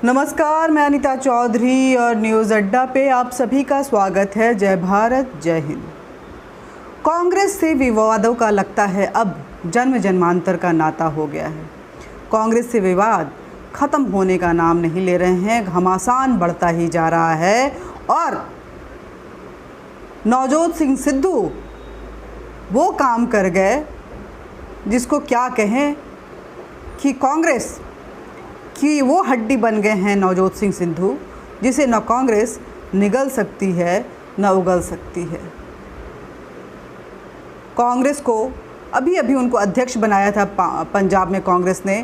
नमस्कार, मैं अनीता चौधरी और न्यूज़ अड्डा पे आप सभी का स्वागत है। जय भारत, जय हिंद। कांग्रेस से विवादों का लगता है अब जन्म जन्मांतर का नाता हो गया है। कांग्रेस से विवाद ख़त्म होने का नाम नहीं ले रहे हैं, घमासान बढ़ता ही जा रहा है। और नवजोत सिंह सिद्धू वो काम कर गए जिसको क्या कहें कि कांग्रेस कि वो हड्डी बन गए हैं नवजोत सिंह सिद्धू, जिसे न कांग्रेस निगल सकती है न उगल सकती है। कांग्रेस को अभी उनको अध्यक्ष बनाया था पंजाब में कांग्रेस ने।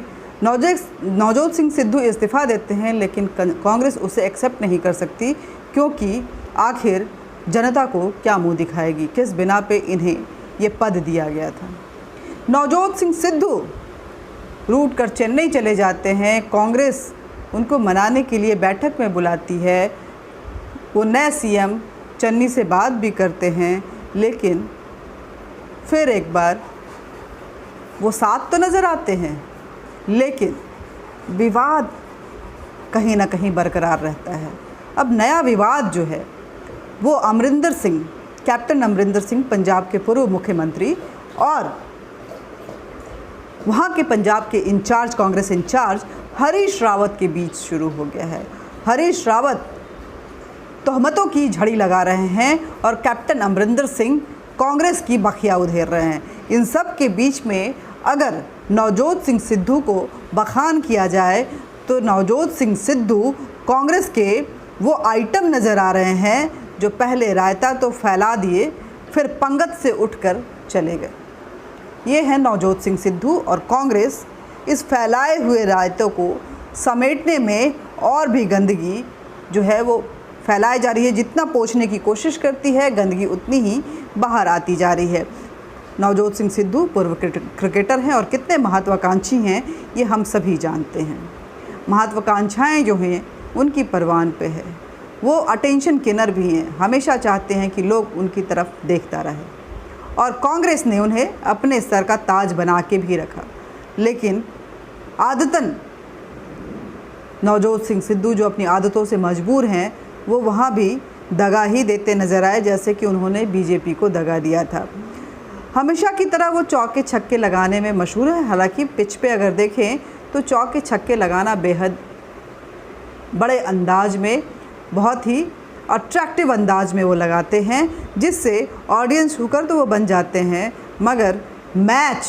नवजोत सिंह सिद्धू इस्तीफ़ा देते हैं, लेकिन कांग्रेस उसे एक्सेप्ट नहीं कर सकती, क्योंकि आखिर जनता को क्या मुंह दिखाएगी, किस बिना पे इन्हें ये पद दिया गया था। नवजोत सिंह सिद्धू रूट कर चेन्नई चले जाते हैं। कांग्रेस उनको मनाने के लिए बैठक में बुलाती है। वो नए सीएम चन्नी से बात भी करते हैं, लेकिन फिर एक बार वो साथ तो नज़र आते हैं, लेकिन विवाद कहीं ना कहीं बरकरार रहता है। अब नया विवाद जो है वो अमरिंदर सिंह, कैप्टन अमरिंदर सिंह, पंजाब के पूर्व मुख्यमंत्री और वहाँ के पंजाब के इंचार्ज, कांग्रेस इंचार्ज हरीश रावत के बीच शुरू हो गया है। हरीश रावत तोहमतों की झड़ी लगा रहे हैं और कैप्टन अमरिंदर सिंह कांग्रेस की बखिया उधेर रहे हैं। इन सब के बीच में अगर नवजोत सिंह सिद्धू को बखान किया जाए तो नवजोत सिंह सिद्धू कांग्रेस के वो आइटम नज़र आ रहे हैं जो पहले रायता तो फैला दिए, फिर पंगत से उठकर चले गए। ये है नवजोत सिंह सिद्धू और कांग्रेस इस फैलाए हुए रायतों को समेटने में और भी गंदगी जो है वो फैलाई जा रही है। जितना पोंछने की कोशिश करती है, गंदगी उतनी ही बाहर आती जा रही है। नवजोत सिंह सिद्धू पूर्व क्रिकेटर हैं और कितने महत्वाकांक्षी हैं ये हम सभी जानते हैं। महत्वाकांक्षाएँ जो हैं उनकी परवान पे है। वो अटेंशन किनर भी हैं, हमेशा चाहते हैं कि लोग उनकी तरफ देखता रहे, और कांग्रेस ने उन्हें अपने सर का ताज बना के भी रखा। लेकिन आदतन नवजोत सिंह सिद्धू जो अपनी आदतों से मजबूर हैं, वो वहाँ भी दगा ही देते नज़र आए, जैसे कि उन्होंने बीजेपी को दगा दिया था। हमेशा की तरह वो चौके छक्के लगाने में मशहूर है। हालांकि पिच पे अगर देखें तो चौके छक्के लगाना बेहद बड़े अंदाज में, बहुत ही अट्रैक्टिव अंदाज में वो लगाते हैं, जिससे ऑडियंस हुकर तो वो बन जाते हैं, मगर मैच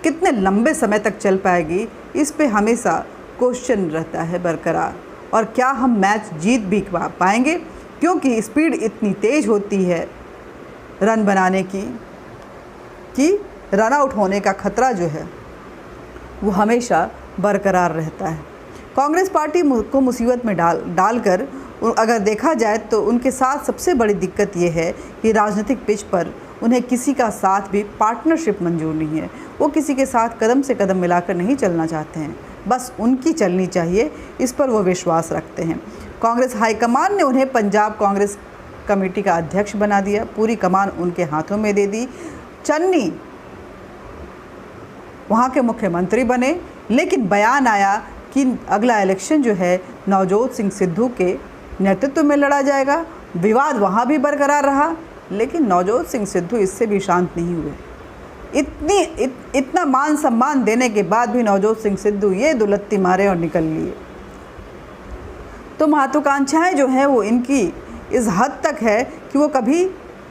कितने लंबे समय तक चल पाएगी इस पे हमेशा क्वेश्चन रहता है बरकरार। और क्या हम मैच जीत भी पाएंगे, क्योंकि स्पीड इतनी तेज़ होती है रन बनाने की कि रन आउट होने का खतरा जो है वो हमेशा बरकरार रहता है। कांग्रेस पार्टी को मुसीबत में डालकर अगर देखा जाए तो उनके साथ सबसे बड़ी दिक्कत ये है कि राजनीतिक पिच पर उन्हें किसी का साथ भी पार्टनरशिप मंजूर नहीं है। वो किसी के साथ कदम से कदम मिलाकर नहीं चलना चाहते हैं, बस उनकी चलनी चाहिए, इस पर वो विश्वास रखते हैं। कांग्रेस हाईकमान ने उन्हें पंजाब कांग्रेस कमेटी का अध्यक्ष बना दिया, पूरी कमान उनके हाथों में दे दी। चन्नी वहाँ के मुख्यमंत्री बने, लेकिन बयान आया कि अगला इलेक्शन जो है नवजोत सिंह सिद्धू के नेतृत्व में लड़ा जाएगा। विवाद वहाँ भी बरकरार रहा, लेकिन नवजोत सिंह सिद्धू इससे भी शांत नहीं हुए। इतना मान सम्मान देने के बाद भी नवजोत सिंह सिद्धू ये दुलत्ती मारे और निकल लिए। तो महत्वाकांक्षाएँ जो हैं वो इनकी इस हद तक है कि वो कभी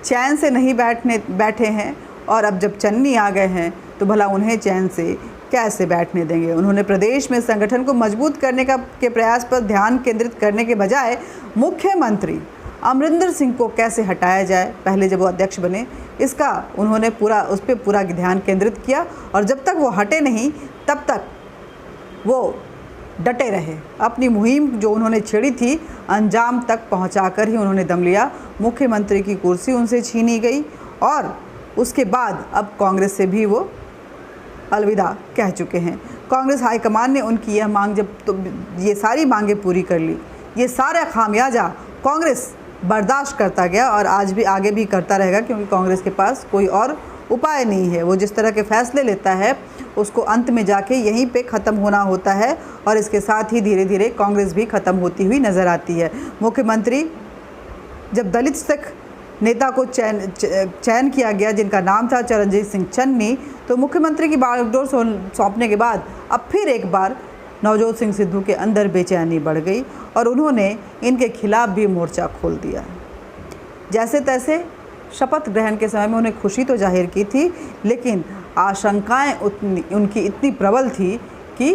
चैन से नहीं बैठे हैं, और अब जब चन्नी आ गए हैं तो भला उन्हें चैन से कैसे बैठने देंगे। उन्होंने प्रदेश में संगठन को मजबूत करने के प्रयास पर ध्यान केंद्रित करने के बजाय मुख्यमंत्री अमरिंदर सिंह को कैसे हटाया जाए, पहले जब वो अध्यक्ष बने, इसका उन्होंने उस पर पूरा ध्यान केंद्रित किया। और जब तक वो हटे नहीं तब तक वो डटे रहे। अपनी मुहिम जो उन्होंने छेड़ी थी अंजाम तक पहुंचाकर ही उन्होंने दम लिया। मुख्यमंत्री की कुर्सी उनसे छीनी गई और उसके बाद अब कांग्रेस से भी वो अलविदा कह चुके हैं। कांग्रेस हाईकमान ने उनकी यह मांग ये सारी मांगें पूरी कर ली, ये सारा खामियाजा कांग्रेस बर्दाश्त करता गया और आज भी आगे भी करता रहेगा, क्योंकि कांग्रेस के पास कोई और उपाय नहीं है। वो जिस तरह के फैसले लेता है उसको अंत में जाके यहीं पे ख़त्म होना होता है और इसके साथ ही धीरे धीरे कांग्रेस भी ख़त्म होती हुई नज़र आती है। मुख्यमंत्री जब दलित सिख नेता को चयन किया गया जिनका नाम था चरणजीत सिंह चन्नी, तो मुख्यमंत्री की बागडोर सौंपने के बाद अब फिर एक बार नवजोत सिंह सिद्धू के अंदर बेचैनी बढ़ गई और उन्होंने इनके खिलाफ भी मोर्चा खोल दिया। जैसे तैसे शपथ ग्रहण के समय में उन्हें खुशी तो जाहिर की थी, लेकिन आशंकाएं उनकी इतनी प्रबल थी कि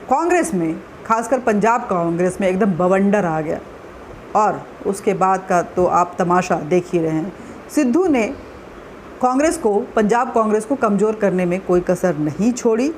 कांग्रेस में, खासकर पंजाब कांग्रेस में एकदम बवंडर आ गया और उसके बाद का तो आप तमाशा देख ही रहे हैं। सिद्धू ने कांग्रेस को, पंजाब कांग्रेस को कमज़ोर करने में कोई कसर नहीं छोड़ी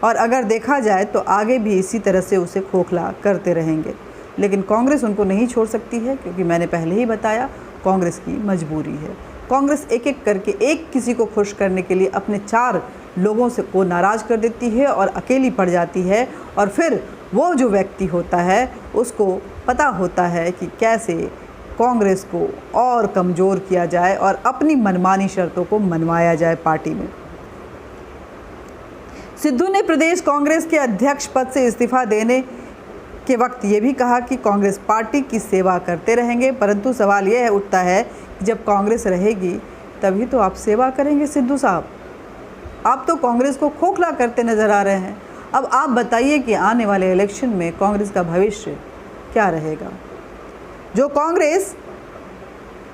और अगर देखा जाए तो आगे भी इसी तरह से उसे खोखला करते रहेंगे। लेकिन कांग्रेस उनको नहीं छोड़ सकती है क्योंकि मैंने पहले ही बताया कांग्रेस की मजबूरी है। कांग्रेस एक एक करके एक किसी को खुश करने के लिए अपने 4 लोगों से को नाराज़ कर देती है और अकेली पड़ जाती है और फिर वो जो व्यक्ति होता है उसको पता होता है कि कैसे कांग्रेस को और कमज़ोर किया जाए और अपनी मनमानी शर्तों को मनवाया जाए पार्टी में। सिद्धू ने प्रदेश कांग्रेस के अध्यक्ष पद से इस्तीफा देने के वक्त ये भी कहा कि कांग्रेस पार्टी की सेवा करते रहेंगे, परंतु सवाल यह उठता है कि जब कांग्रेस रहेगी तभी तो आप सेवा करेंगे। सिद्धू साहब, आप तो कांग्रेस को खोखला करते नज़र आ रहे हैं। अब आप बताइए कि आने वाले इलेक्शन में कांग्रेस का भविष्य क्या रहेगा। जो कांग्रेस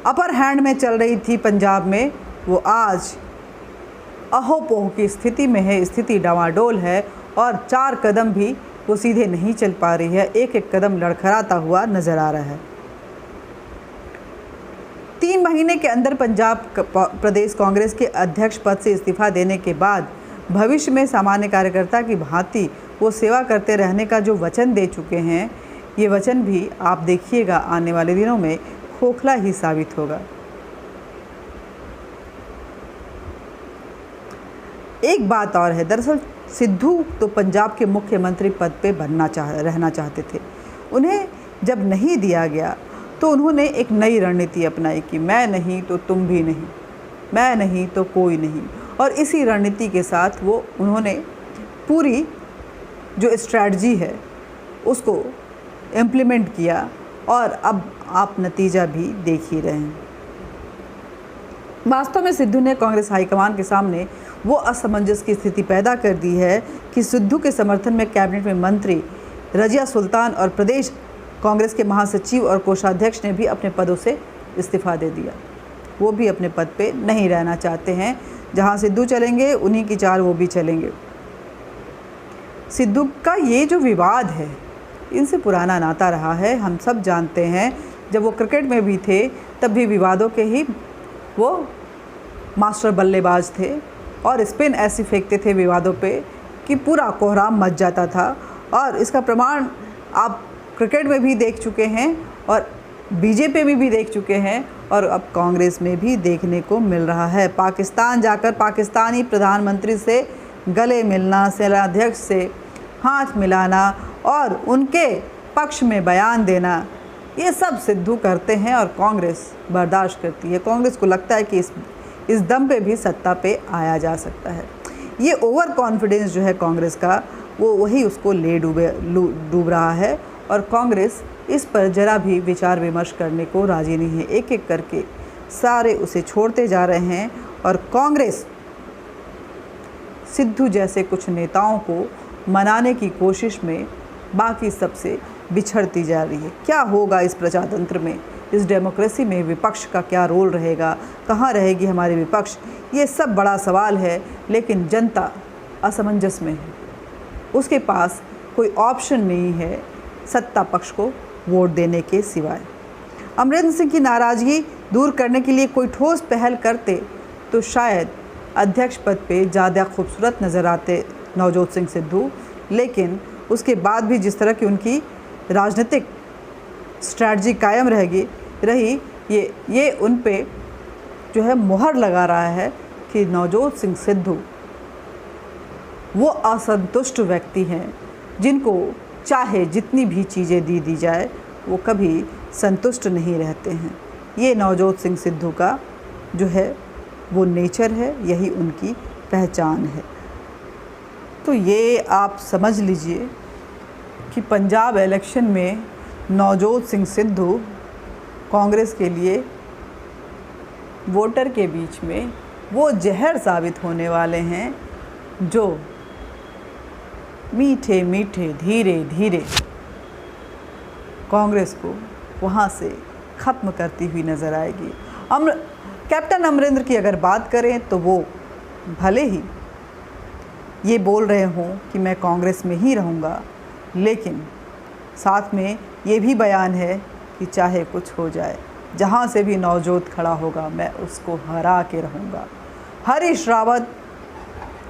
अपर हैंड में चल रही थी पंजाब में, वो आज अहोपोह की स्थिति में है। स्थिति डामाडोल है और 4 कदम भी वो सीधे नहीं चल पा रही है, एक एक कदम लड़खड़ाता हुआ नज़र आ रहा है। 3 महीने के अंदर पंजाब प्रदेश कांग्रेस के अध्यक्ष पद से इस्तीफा देने के बाद भविष्य में सामान्य कार्यकर्ता की भांति वो सेवा करते रहने का जो वचन दे चुके हैं, ये वचन भी आप देखिएगा आने वाले दिनों में खोखला ही साबित होगा। एक बात और है, दरअसल सिद्धू तो पंजाब के मुख्यमंत्री पद पे रहना चाहते थे। उन्हें जब नहीं दिया गया तो उन्होंने एक नई रणनीति अपनाई कि मैं नहीं तो तुम भी नहीं, मैं नहीं तो कोई नहीं, और इसी रणनीति के साथ उन्होंने पूरी जो स्ट्रैटेजी है उसको इम्प्लीमेंट किया और अब आप नतीजा भी देख ही रहे हैं। वास्तव में सिद्धू ने कांग्रेस हाईकमान के सामने वो असमंजस की स्थिति पैदा कर दी है कि सिद्धू के समर्थन में कैबिनेट में मंत्री रजिया सुल्तान और प्रदेश कांग्रेस के महासचिव और कोषाध्यक्ष ने भी अपने पदों से इस्तीफा दे दिया। वो भी अपने पद पे नहीं रहना चाहते हैं। जहां सिद्धू चलेंगे उन्हीं की 4 वो भी चलेंगे। सिद्धू का ये जो विवाद है, इनसे पुराना नाता रहा है, हम सब जानते हैं। जब वो क्रिकेट में भी थे तब भी विवादों के ही वो मास्टर बल्लेबाज थे और स्पिन ऐसी फेंकते थे विवादों पे कि पूरा कोहराम मच जाता था। और इसका प्रमाण आप क्रिकेट में भी देख चुके हैं और बीजेपी में भी देख चुके हैं और अब कांग्रेस में भी देखने को मिल रहा है। पाकिस्तान जाकर पाकिस्तानी प्रधानमंत्री से गले मिलना, सेनाध्यक्ष से हाथ मिलाना और उनके पक्ष में बयान देना, ये सब सिद्धू करते हैं और कांग्रेस बर्दाश्त करती है। कांग्रेस को लगता है कि इस दम पे भी सत्ता पे आया जा सकता है। ये ओवर कॉन्फिडेंस जो है कांग्रेस का, वो वही उसको ले डूब रहा है और कांग्रेस इस पर जरा भी विचार विमर्श करने को राजी नहीं है। एक एक करके सारे उसे छोड़ते जा रहे हैं और कांग्रेस सिद्धू जैसे कुछ नेताओं को मनाने की कोशिश में बाकी सबसे बिछड़ती जा रही है। क्या होगा इस प्रजातंत्र में, इस डेमोक्रेसी में विपक्ष का क्या रोल रहेगा, कहाँ रहेगी हमारी विपक्ष, ये सब बड़ा सवाल है। लेकिन जनता असमंजस में है, उसके पास कोई ऑप्शन नहीं है सत्ता पक्ष को वोट देने के सिवाय। अमरिंदर सिंह की नाराज़गी दूर करने के लिए कोई ठोस पहल करते तो शायद अध्यक्ष पद पे ज़्यादा खूबसूरत नज़र आते नवजोत सिंह सिद्धू, लेकिन उसके बाद भी जिस तरह की उनकी राजनीतिक स्ट्रैटेजी कायम रही ये उन पे जो है मोहर लगा रहा है कि नवजोत सिंह सिद्धू वो असंतुष्ट व्यक्ति हैं जिनको चाहे जितनी भी चीज़ें दी जाए वो कभी संतुष्ट नहीं रहते हैं। ये नवजोत सिंह सिद्धू का जो है वो नेचर है, यही उनकी पहचान है। तो ये आप समझ लीजिए कि पंजाब इलेक्शन में नवजोत सिंह सिद्धू कांग्रेस के लिए वोटर के बीच में वो जहर साबित होने वाले हैं जो मीठे मीठे धीरे धीरे कांग्रेस को वहाँ से ख़त्म करती हुई नज़र आएगी। कैप्टन अमरिंदर की अगर बात करें तो वो भले ही ये बोल रहे हों कि मैं कांग्रेस में ही रहूँगा, लेकिन साथ में ये भी बयान है कि चाहे कुछ हो जाए, जहाँ से भी नवजोत खड़ा होगा मैं उसको हरा के रहूँगा। हरीश रावत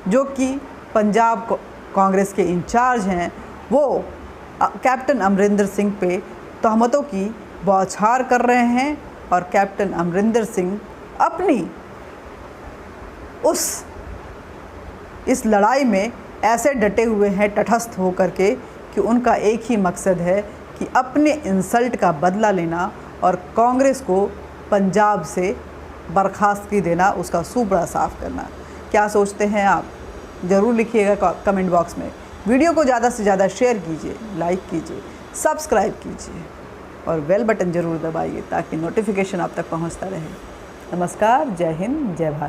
जो कि पंजाब कांग्रेस के इंचार्ज हैं, वो कैप्टन अमरिंदर सिंह पे तहमतों की बौछार कर रहे हैं और कैप्टन अमरिंदर सिंह अपनी इस लड़ाई में ऐसे डटे हुए हैं तटस्थ होकर के कि उनका एक ही मकसद है कि अपने इंसल्ट का बदला लेना और कांग्रेस को पंजाब से बर्खास्तगी देना, उसका सूपड़ा साफ करना। क्या सोचते हैं आप? ज़रूर लिखिएगा कमेंट बॉक्स में। वीडियो को ज़्यादा से ज़्यादा शेयर कीजिए, लाइक कीजिए, सब्सक्राइब कीजिए और बेल बटन ज़रूर दबाइए ताकि नोटिफिकेशन आप तक पहुंचता रहे। नमस्कार, जय हिंद, जय भारत।